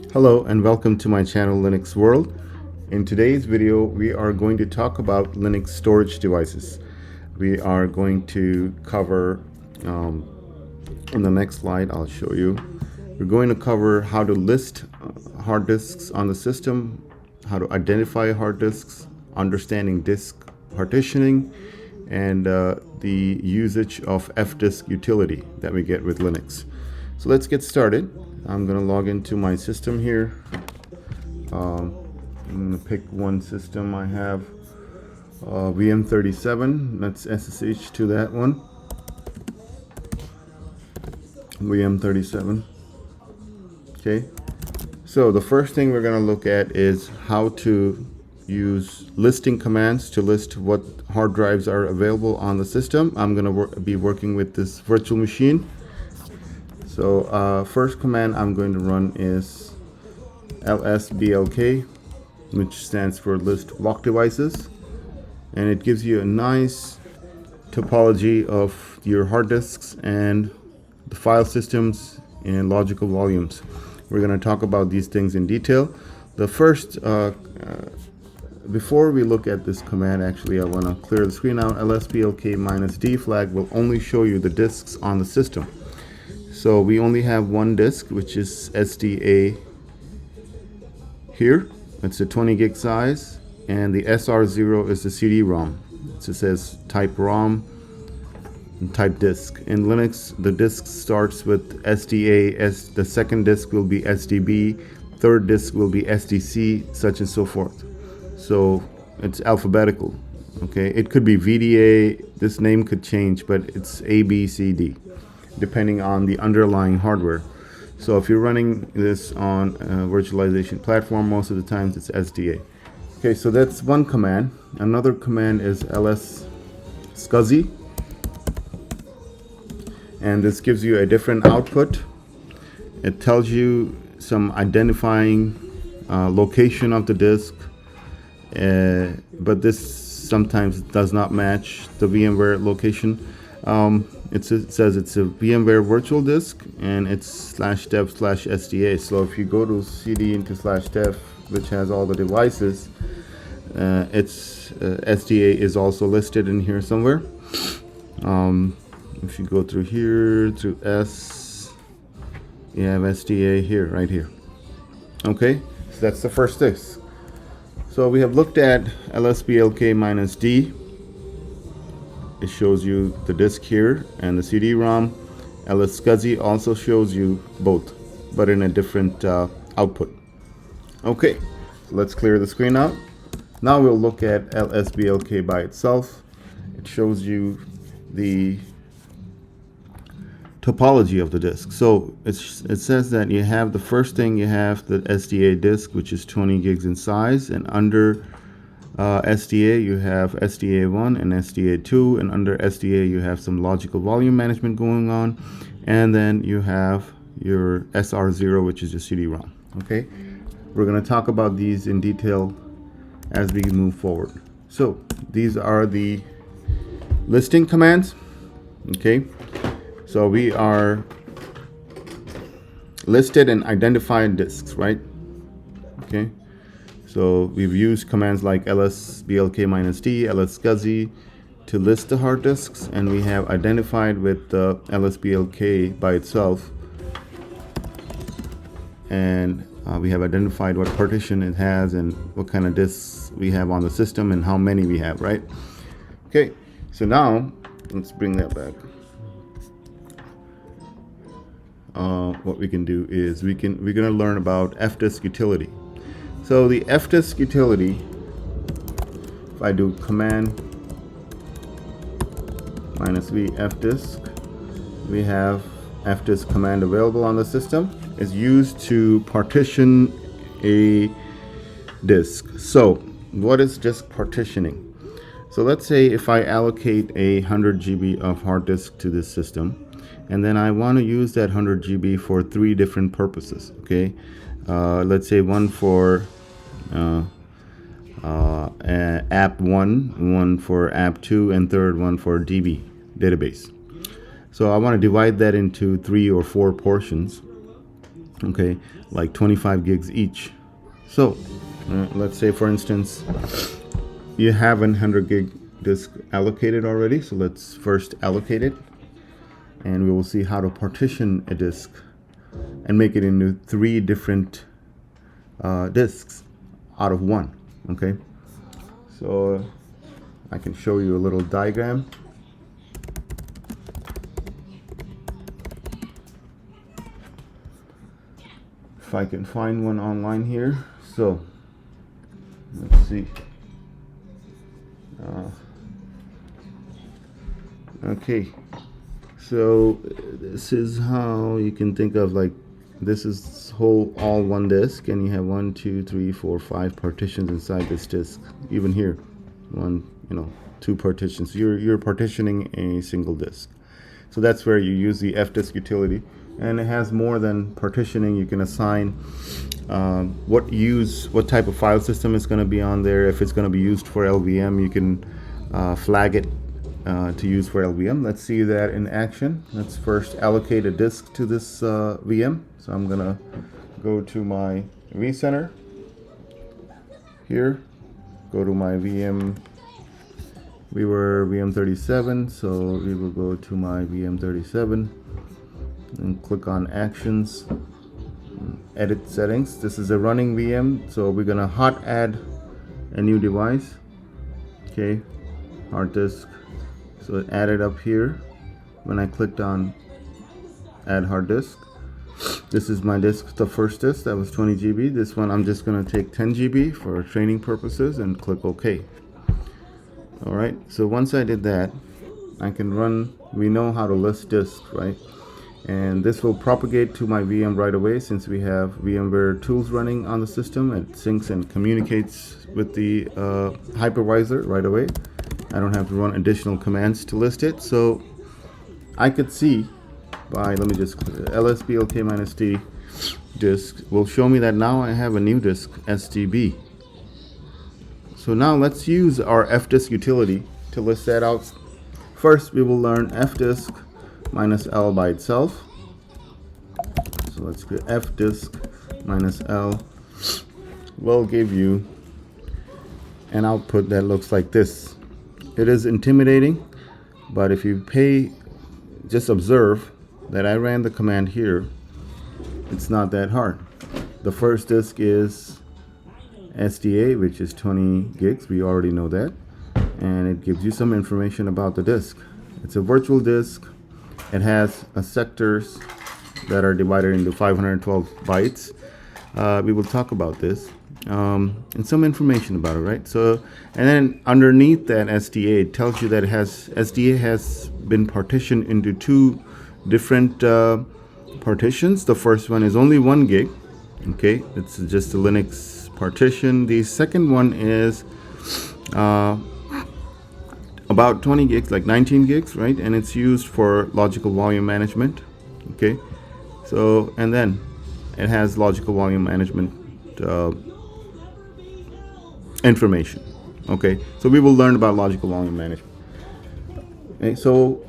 Hello and welcome to my channel Linux World. In today's video we are going to talk about Linux storage devices. We are going to cover in the next slide I'll show you. We're going to cover how to list hard disks on the system, how to identify hard disks, understanding disk partitioning, and the usage of fdisk utility that we get with Linux. So let's get started. I'm going to log into my system here. I'm going to pick one system I have, VM37. Let's SSH to that one. VM37. Okay. So the first thing we're going to look at is how to use listing commands to list what hard drives are available on the system. I'm going to be working with this virtual machine. So first command I'm going to run is lsblk, which stands for list block devices, and it gives you a nice topology of your hard disks and the file systems and logical volumes. We're going to talk about these things in detail. The first, before we look at this command, actually I want to clear the screen out. lsblk-d flag will only show you the disks on the system. So we only have one disk, which is SDA here. It's a 20 gig size, and the SR0 is the CD-ROM. So it says type ROM and type disk. In Linux, the disk starts with SDA, the second disk will be SDB, third disk will be SDC, such and so forth. So it's alphabetical. Okay, it could be VDA, this name could change, but it's A, B, C, D, depending on the underlying hardware. So if you're running this on a virtualization platform, most of the times it's SDA. Okay, so that's one command. Another command is lsscsi, and this gives you a different output. It tells you some identifying location of the disk, but this sometimes does not match the VMware location. It says it's a VMware virtual disk, and it's /dev/SDA. So if you go to cd into /dev, which has all the devices, it's SDA is also listed in here somewhere. If you go through here to S, you have SDA here, right here. Okay, so that's the first disk. So we have looked at lsblk-d. It shows you the disk here and the CD-ROM. lsscsi also shows you both, but in a different output. Okay, so let's clear the screen out. Now we'll look at lsblk by itself. It shows you the topology of the disk. So it says that you have the first thing, you have the SDA disk, which is 20 gigs in size, and under SDA you have SDA1 and SDA2, and under SDA you have some logical volume management going on, and then you have your SR0, which is your CD-ROM. Okay, we're going to talk about these in detail as we move forward. So these are the listing commands. Okay, so we are listed and identified disks, right? Okay, so we've used commands like lsblk-d, lsscsi to list the hard disks, and we have identified with the lsblk by itself, and we have identified what partition it has and what kind of disks we have on the system and how many we have, right? Okay, so now let's bring that back. What we can do is we're going to learn about fdisk utility. So the fdisk utility, if I do command -v fdisk, we have fdisk command available on the system. Is used to partition a disk. So what is disk partitioning? So let's say if I allocate 100 GB of hard disk to this system, and then I want to use that 100 GB for 3 different purposes. Okay, let's say one for app 1, one for app 2, and third one for DB database. So I want to divide that into 3 or 4 portions. okay, like 25 gigs each. So let's say, for instance, you have a 100 gig disk allocated already. So let's first allocate it, and we will see how to partition a disk and make it into 3 different disks out of 1. Okay, so I can show you a little diagram. If I can find one online here. So let's see. Okay, so this is how you can think of, like, this is all one disk, and you have 1, 2, 3, 4, 5 partitions inside this disk. Even here, 2 partitions. You're partitioning a single disk. So that's where you use the fdisk utility, and it has more than partitioning. You can assign what type of file system is going to be on there. If it's going to be used for LVM, you can flag it to use for LVM. Let's see that in action. Let's first allocate a disk to this VM. So I'm gonna go to my vCenter here, go to my VM. We were VM37, so we will go to my VM37 and click on Actions, Edit Settings. This is a running VM, so we're gonna hot add a new device. Okay, hard disk. So it added up here when I clicked on Add Hard Disk. This is my disk, the first disk, that was 20 GB. This one I'm just gonna take 10 GB for training purposes and click OK. Alright, so once I did that, I can run, we know how to list disks, right? And this will propagate to my VM right away, since we have VMware tools running on the system. It syncs and communicates with the hypervisor right away. I don't have to run additional commands to list it. So I could see by, let me just, lsblk-d disk will show me that now I have a new disk, SDB. So now let's use our fdisk utility to list that out. First, we will learn fdisk minus L by itself. So let's go fdisk minus L will give you an output that looks like this. It is intimidating, but if you just observe that I ran the command here, it's not that hard. The first disk is SDA, which is 20 gigs. We already know that. And it gives you some information about the disk. It's a virtual disk. It has sectors that are divided into 512 bytes. We will talk about this. And some information about it, right? So, and then underneath that SDA, it tells you that SDA has been partitioned into 2 different partitions. The first one is only 1 gig. Okay, it's just a Linux partition. The second one is about 20 gigs, like 19 gigs, right? And it's used for logical volume management. Okay, so, and then it has logical volume management information. Okay, so we will learn about logical volume management. Okay, so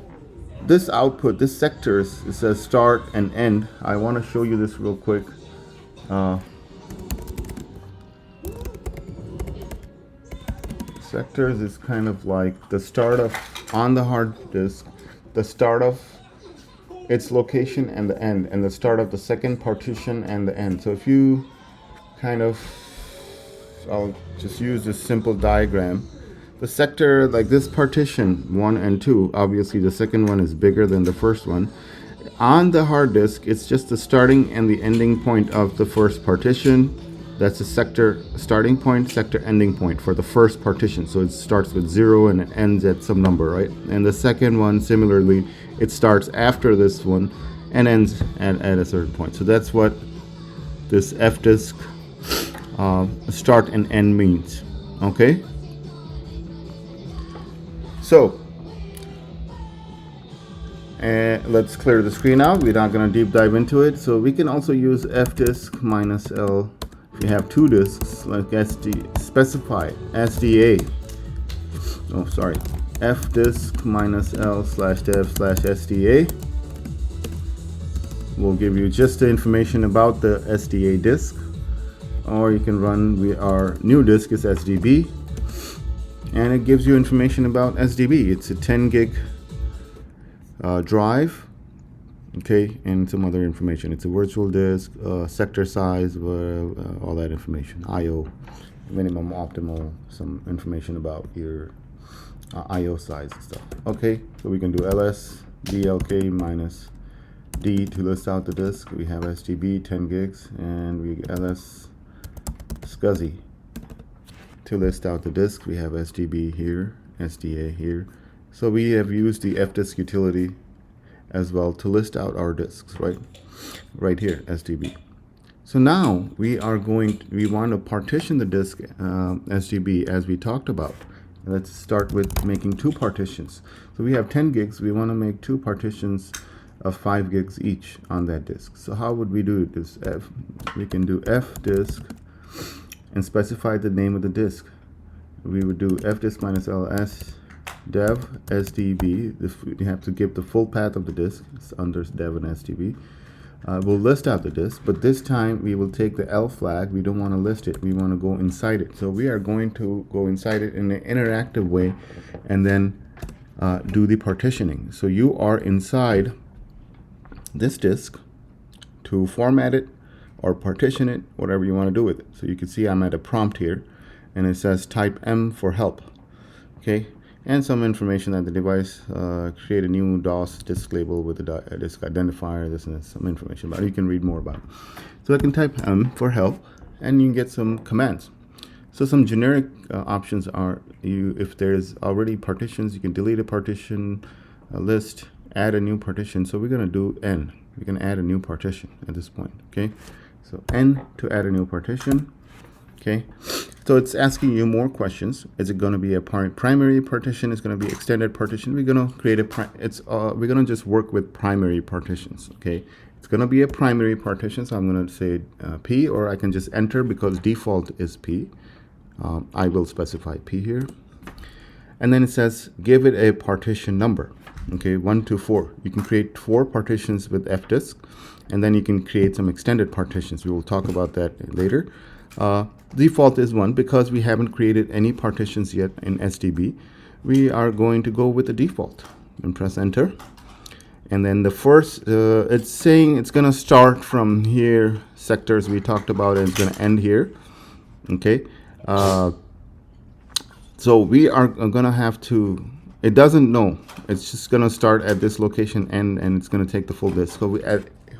this output, this sectors, it says start and end. I want to show you this real quick. Sectors is kind of like the start of, on the hard disk, the start of its location and the end, and the start of the second partition and the end. So if you kind of, I'll just use this simple diagram. The sector, like this partition 1 and 2, obviously the second one is bigger than the first one. On the hard disk, it's just the starting and the ending point of the first partition. That's a sector starting point, sector ending point for the first partition. So it starts with 0 and it ends at some number, right? And the second one, similarly, it starts after this one and ends at a certain point. So that's what this fdisk start and end means. Okay, so let's clear the screen out. We're not going to deep dive into it. So we can also use fdisk minus L. If you have 2 disks, like specify SDA. Oh, sorry, fdisk minus L /dev/SDA. will give you just the information about the SDA disk, or you can run our new disk is SDB, and it gives you information about SDB. It's a 10 gig drive, okay, and some other information. It's a virtual disk, sector size, all that information, IO, minimum, optimal, some information about your IO size and stuff. Okay, so we can do ls dlk minus d to list out the disk. We have SDB 10 gigs, and we ls SCSI to list out the disk. We have SDB here, SDA here. So we have used the fdisk utility as well to list out our disks, right here, SDB. So now we want to partition the disk SDB as we talked about. Let's start with making two partitions. So we have 10 gigs. We want to make two partitions of 5 gigs each on that disk. So how would we do this? We can do fdisk and specify the name of the disk. We would do fdisk minus ls dev SDB. You have to give the full path of the disk. It's under dev and SDB. We'll list out the disk, but this time we will take the L flag. We don't want to list it. We want to go inside it. So we are going to go inside it in an interactive way and then do the partitioning. So you are inside this disk to format it or partition it, whatever you want to do with it. So you can see I'm at a prompt here, and it says type M for help. Okay, and some information that the device create a new DOS disk label with a disk identifier, this and this, some information about it. You can read more about it. So I can type M for help, and you can get some commands. So some generic options are, if there's already partitions, you can delete a partition, list, add a new partition. So we're going to do N. We can add a new partition at this point. Okay, so N to add a new partition. Okay, so it's asking you more questions. Is it going to be a primary partition? Is going to be extended partition? We're going to create we're going to just work with primary partitions. Okay, it's going to be a primary partition, so I'm going to say P, or I can just enter because default is P. I will specify P here, and then it says give it a partition number. Okay, 1 to 4. You can create 4 partitions with fdisk, and then you can create some extended partitions. We will talk about that later. Default is 1 because we haven't created any partitions yet in SDB. We are going to go with the default and press enter. And then the first, it's saying it's going to start from here, sectors we talked about, and it's going to end here. Okay, so we are going to have to, it doesn't know. It's just going to start at this location and it's going to take the full disk. So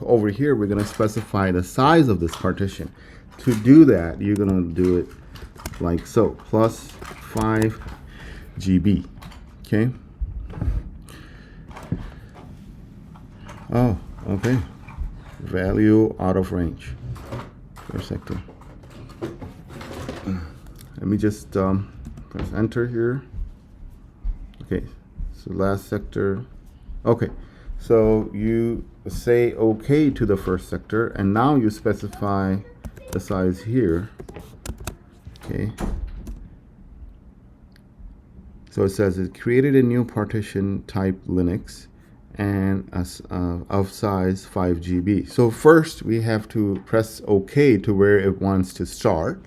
over here, we're going to specify the size of this partition. To do that, you're going to do it like so, plus 5 GB. Okay. Oh, okay. Value out of range for a second. Let me just press enter here. Okay, so last sector. Okay, so you say okay to the first sector, and now you specify the size here. Okay, so it says it created a new partition type Linux and of size 5 GB. So first we have to press OK to where it wants to start.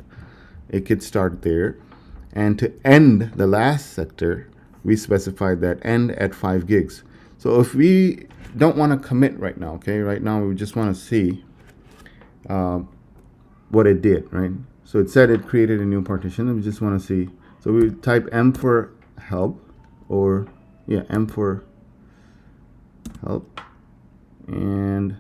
It could start there, and to end the last sector we specified that end at 5 gigs. So if we don't want to commit right now, okay, right now we just want to see what it did, right? So it said it created a new partition, and we just want to see. So we type M for help, or yeah, M for help, and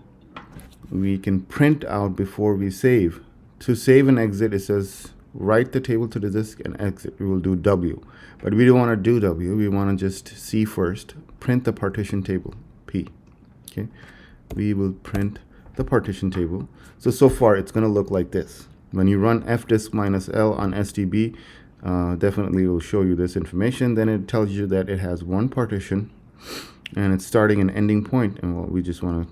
we can print out before we save. To save and exit, it says write the table to the disk and exit. We will do W, but we don't want to do W. We want to just see first, print the partition table, P. Okay, we will print the partition table. So far it's going to look like this. When you run fdisk minus L on SDB, definitely will show you this information. Then it tells you that it has one partition and it's starting and ending point, and well, we just want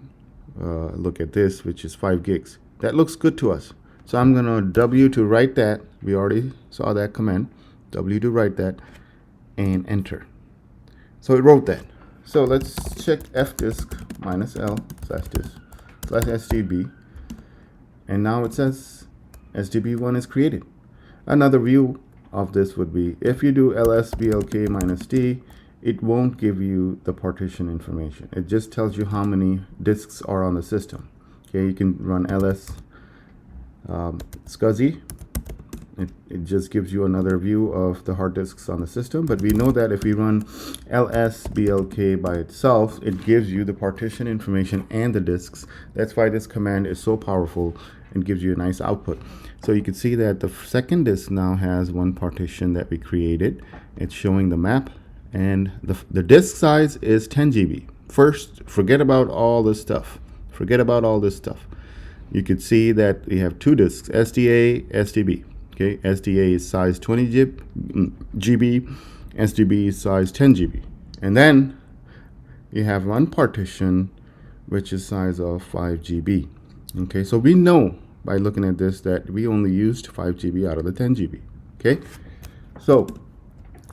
to look at this, which is 5 gigs. That looks good to us. So I'm going to W to write that. We already saw that command. W to write that and enter. So it wrote that. So let's check fdisk minus L slash disk. /SDB, and now it says SDB1 is created. Another view of this would be if you do ls-blk -d, it won't give you the partition information. It just tells you how many disks are on the system. Okay, you can run ls SCSI. It just gives you another view of the hard disks on the system, but we know that if we run ls-blk by itself, it gives you the partition information and the disks. That's why this command is so powerful and gives you a nice output. So you can see that the second disk now has one partition that we created. It's showing the map, and the disk size is 10 GB. First, forget about all this stuff. Forget about all this stuff. You can see that we have two disks, SDA, SDB. Okay, SDA is size 20 GB, SDB is size 10 GB. And then you have one partition which is size of 5 GB. Okay, so we know by looking at this that we only used 5 GB out of the 10 GB. Okay, so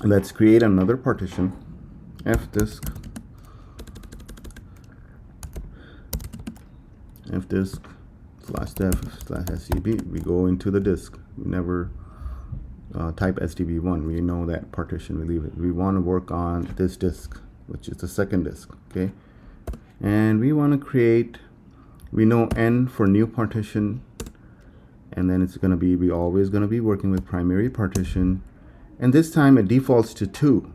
let's create another partition, fdisk /def/SDB. We go into the disk. We never type SDB1. We know that partition. We leave it. We want to work on this disk, which is the second disk. Okay, and we want to create. We know n for new partition, and then it's going to be. We always going to be working with primary partition, and this time it defaults to 2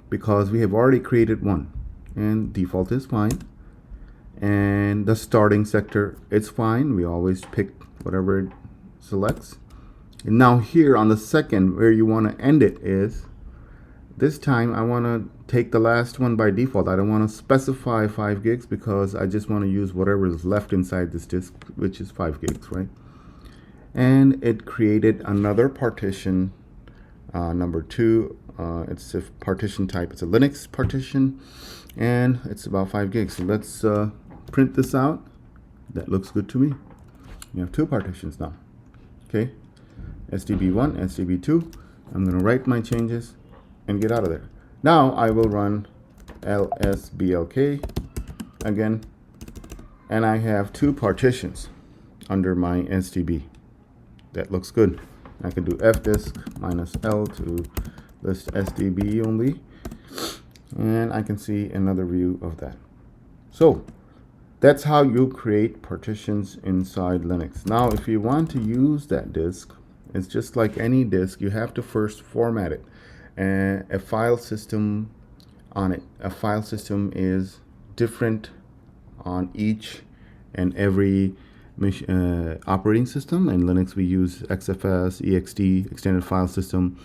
because we have already created one, and default is fine. And the starting sector, it's fine. We always pick whatever it selects. And now here on the second, where you want to end it is, this time I want to take the last one by default. I don't want to specify 5 gigs because I just want to use whatever is left inside this disk, which is 5 gigs, right? And it created another partition, number 2. It's a partition type. It's a Linux partition, and it's about 5 gigs. So let's print this out. That looks good to me. You have 2 partitions now. Okay, SDB1, SDB2. I'm going to write my changes and get out of there. Now I will run ls-blk again, and I have 2 partitions under my SDB. That looks good. I can do fdisk -l to list SDB only, and I can see another view of that. So that's how you create partitions inside Linux. Now, if you want to use that disk, it's just like any disk. You have to first format it, and a file system on it. A file system is different on each and every operating system. In Linux, we use Etcfs, ext, extended file system.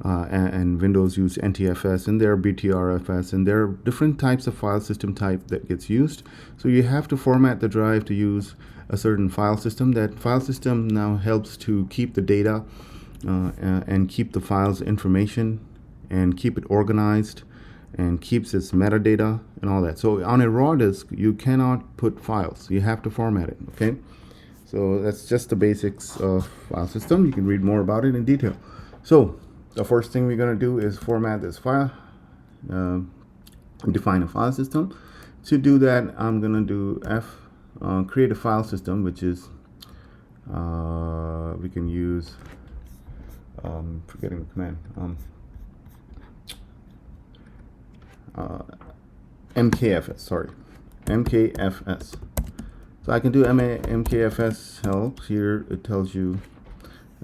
And Windows use NTFS, and there are BTRFS, and there are different types of file system type that gets used. So you have to format the drive to use a certain file system. That file system now helps to keep the data and keep the files information and keep it organized and keeps its metadata and all that. So on a raw disk, you cannot put files. You have to format it. Okay, so that's just the basics of file system. You can read more about it in detail. So the first thing we're going to do is format this file, define a file system. To do that, I'm going to do create a file system, which is we can use forgetting the command mkfs. Sorry, mkfs. So I can do mkfs help. Here it tells you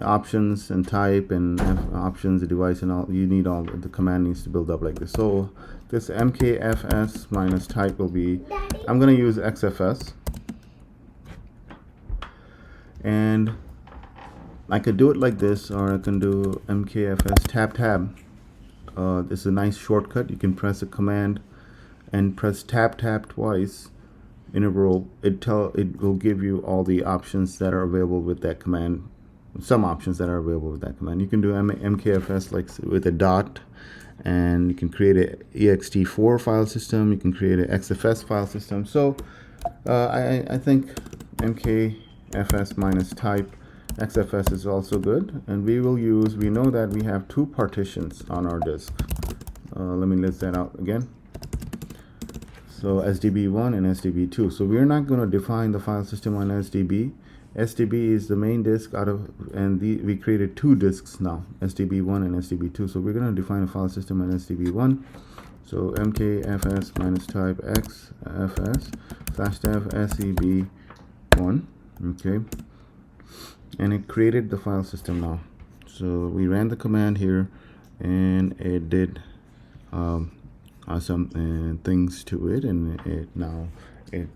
options and type and options, the device, and all. You need all the command needs to build up like this. So this mkfs -type will be, I'm going to use Etcfs, and I could do it like this, or I can do mkfs tab. This is a nice shortcut. You can press a command and press tab twice in a row. It will give you all the options that are available with that command. Some options that are available with that command. You can do mkfs like with a dot, and you can create a ext4 file system. You can create an Etcfs file system. So I think mkfs -type Etcfs is also good, and we know that we have 2 partitions on our disk. Let me list that out again. So SDB1 and SDB2. So we're not going to define the file system on SDB. SDB is the main disk out of, and we created two disks now, SDB1 and SDB2. So we're going to define a file system on SDB1. So mkfs minus type Etcfs slash dev SEB1. Okay, and it created the file system now. So we ran the command here, and it did some things to it, and it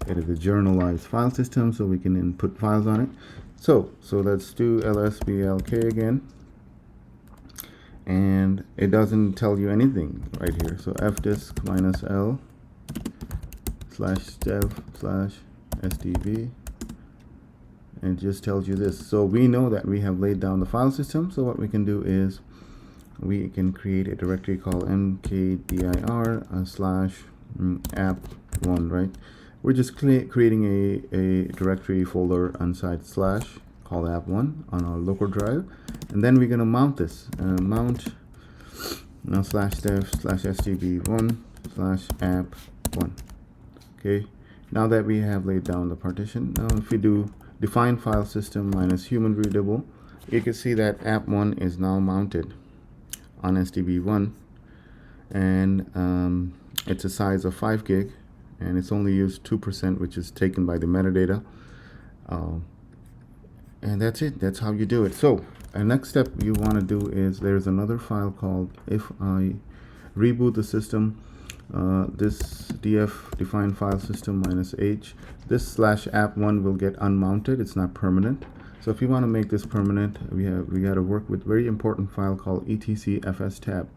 is a journalized file system, so we can input files on it. So let's do lsblk again, and it doesn't tell you anything right here. So fdisk minus l slash dev slash sdb, and it just tells you this. So we know that we have laid down the file system. So what we can do is we can create a directory called mkdir slash app1, right? We're just creating a directory folder inside slash called app1 on our local drive, and then we're going to mount this. Mount now slash dev slash sdb1 slash app1. Okay, now that we have laid down the partition, now if we do define file system minus human readable, you can see that app1 is now mounted on SDB1, and it's a size of 5 gig, and it's only used 2%, which is taken by the metadata, and that's it. That's how you do it. So the next step you want to do is, there's another file called if I reboot the system, this df define file system minus h, this slash app1 will get unmounted. It's not permanent. So if you want to make this permanent, we got to work with very important file called etcfs tab.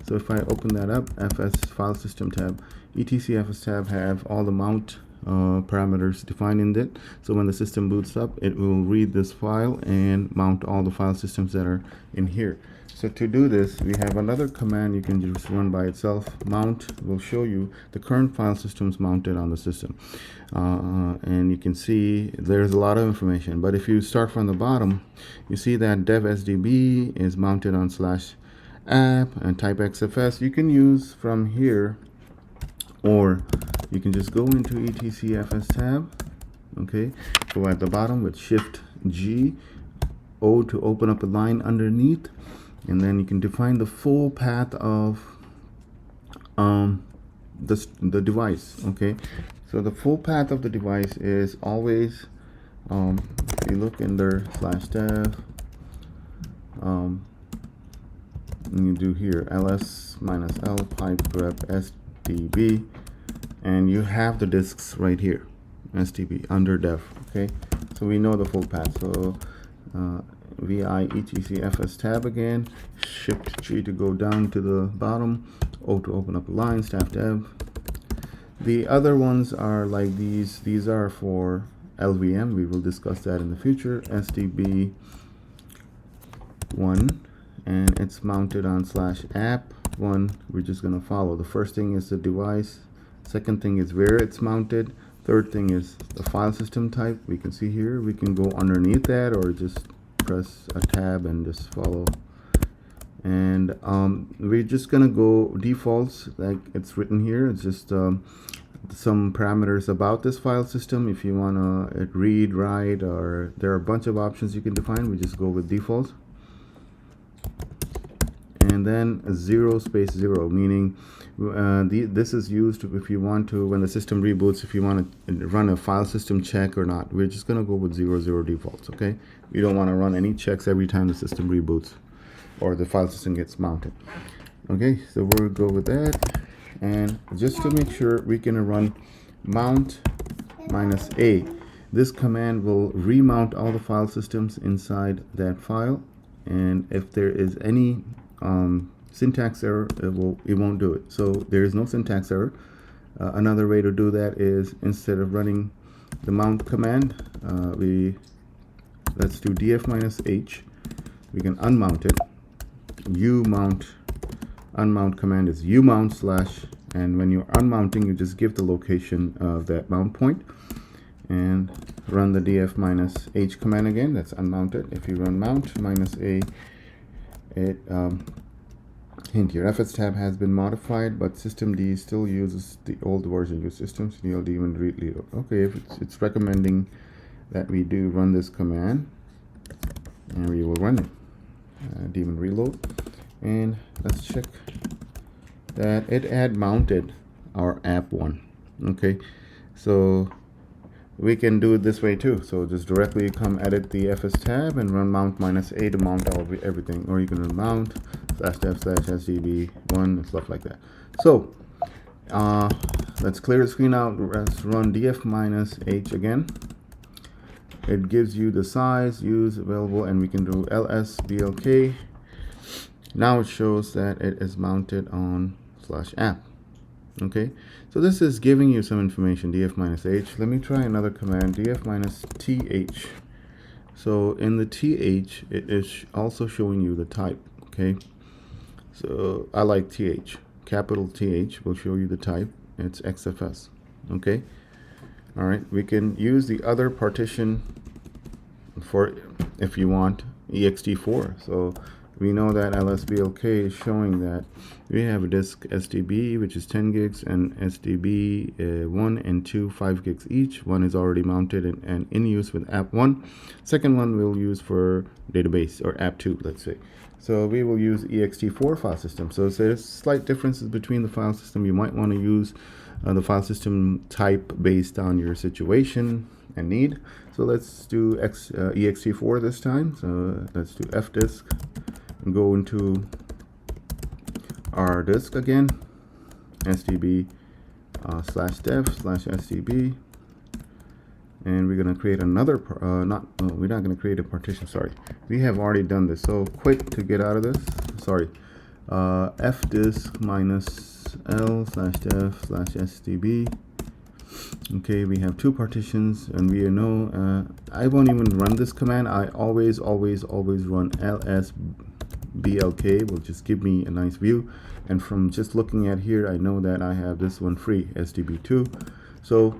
So if I open that up, fs file system tab, etcfs tab have all the mount parameters defined in it. So when the system boots up, it will read this file and mount all the file systems that are in here. So to do this, we have another command you can just run by itself. Mount will show you the current file systems mounted on the system, and you can see there's a lot of information. But if you start from the bottom, you see that dev sdb is mounted on slash app and type xfs. You can use from here, or you can just go into etcfs tab. Okay, go at the bottom with shift G O to open up a line underneath, and then you can define the full path of the device. Okay, so the full path of the device is always, if you look in there, slash dev, and you do here ls minus l pipe grep sdb, and you have the disks right here, sdb under dev. Okay, so we know the full path. So vi etcfs tab again, shift G to go down to the bottom, O to open up a line, staff dev. The other ones are like these are for LVM. We will discuss that in the future. SDB1, and it's mounted on slash app1. We're just going to follow. The first thing is the device, second thing is where it's mounted, third thing is the file system type. We can see here, we can go underneath that or just press a tab and just follow. And we're just gonna go defaults like it's written here. It's just some parameters about this file system. If you want to read, write, or there are a bunch of options you can define. We just go with defaults, and then 0 space 0, meaning this is used if you want to, when the system reboots, if you want to run a file system check or not. We're just going to go with 00 defaults. Okay, we don't want to run any checks every time the system reboots or the file system gets mounted. Okay, so we'll go with that, and just to make sure, we can run mount minus a. This command will remount all the file systems inside that file, and if there is any syntax error, it won't do it. So there is no syntax error. Another way to do that is, instead of running the mount command, let's do df minus h. We can unmount it. Umount, unmount command is umount slash, and when you're unmounting, you just give the location of that mount point, and run the df minus h command again. That's unmounted. If you run mount minus a, it Hint here, fs tab has been modified, but systemd still uses the old version. Use systemctl daemon reload. Okay, if it's recommending that we do run this command, and we will run it. Daemon reload, and let's check that it had mounted our app1. Okay, so we can do it this way too. So just directly come edit the fs tab and run mount -a to mount everything, or you can run mount /dev/sdb1 and stuff like that. So let's clear the screen out. Let's run df-h again. It gives you the size, use, available, and we can do ls-blk. Now it shows that it is mounted on /app. Okay, so this is giving you some information, df-h. Let me try another command, df-th. So in the th, it is also showing you the type. Okay, so I like th. Capital Th will show you the type. It's Etcfs. Okay, all right, we can use the other partition for, if you want, ext4. So we know that ls-blk is showing that we have a disk SDB, which is 10 gigs, and SDB 1 and 2, 5 gigs each. One is already mounted and in use with app1. Second one we'll use for database, or app2, let's say. So we will use ext4 file system. So there's slight differences between the file system. You might want to use the file system type based on your situation and need. So let's do ext4 this time. So let's do fdisk. Go into our disk again, SDB /dev/SDB, and we're going to create another we're not going to create a partition, sorry, we have already done this. So quick to get out of this, sorry, fdisk -l/dev/SDB. Okay, we have two partitions, and we know I won't even run this command. I always run ls-blk, will just give me a nice view, and from just looking at here I know that I have this one free, SDB2. So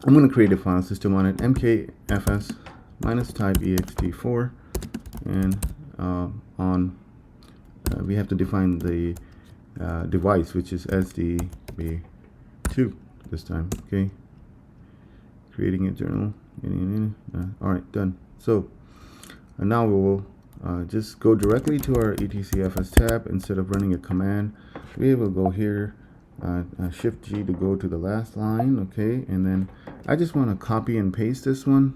I'm going to create a file system on it, mkfs -type ext4, and we have to define the device, which is SDB2 this time. Okay, creating a journal, all right, done. So now we will just go directly to our etcfs tab. Instead of running a command, we will go here, shift G to go to the last line. Okay, and then I just want to copy and paste this one.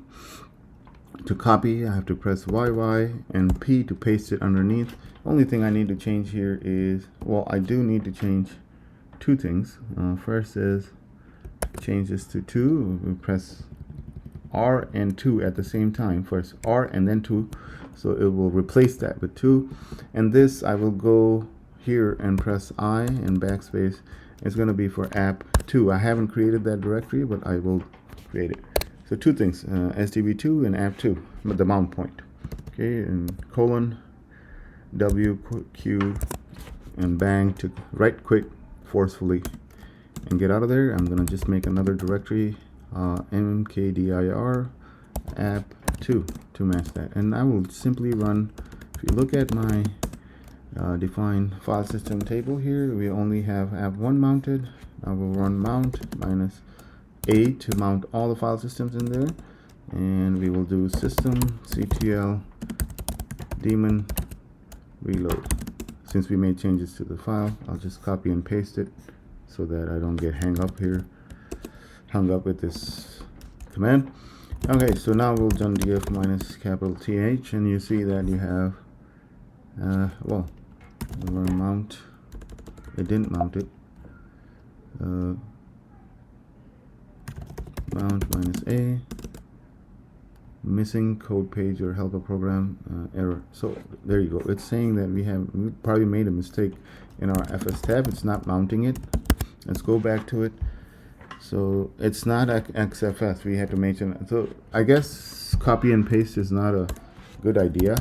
To copy, I have to press YY and P to paste it underneath. Only thing I need to change here is, well, I do need to change two things. First is change this to 2. We press R and 2 at the same time. First R and then 2. So it will replace that with 2. And this, I will go here and press I and backspace. It's going to be for app2. I haven't created that directory, but I will create it. So two things, SDB2 and app2, but the mount point. Okay, and colon WQ and bang to right quick forcefully and get out of there. I'm going to just make another directory, mkdir app2 to match that. And I will simply run, if you look at my define file system table here, we only have app1 mounted. I will run mount -a to mount all the file systems in there, and we will do systemctl daemon reload. Since we made changes to the file, I'll just copy and paste it so that I don't get hung up with this command. Okay, so now we'll done df -TH, and you see that you have well, we're gonna mount, it didn't mount it, mount -a, missing code page or helper program error. So there you go. It's saying that we probably made a mistake in our fs tab. It's not mounting it. Let's go back to it. So it's not Etcfs. We had to mention. So I guess copy and paste is not a good idea.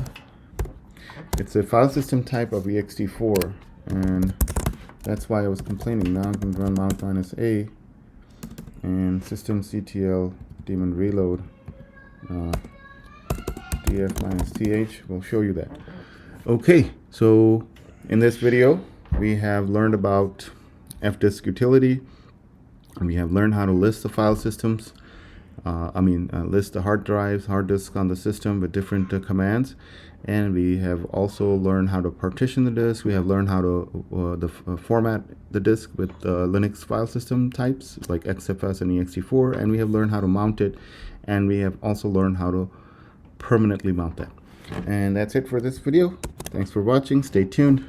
It's a file system type of ext4, and that's why I was complaining. Now I can run mount -a and systemctl daemon reload df -th will show you that. Okay, so in this video, we have learned about fdisk utility, and we have learned how to list the file systems. List the hard drives, hard disks on the system with different commands. And we have also learned how to partition the disk. We have learned how to format the disk with Linux file system types like Etcfs and ext4. And we have learned how to mount it. And we have also learned how to permanently mount that. And that's it for this video. Thanks for watching. Stay tuned.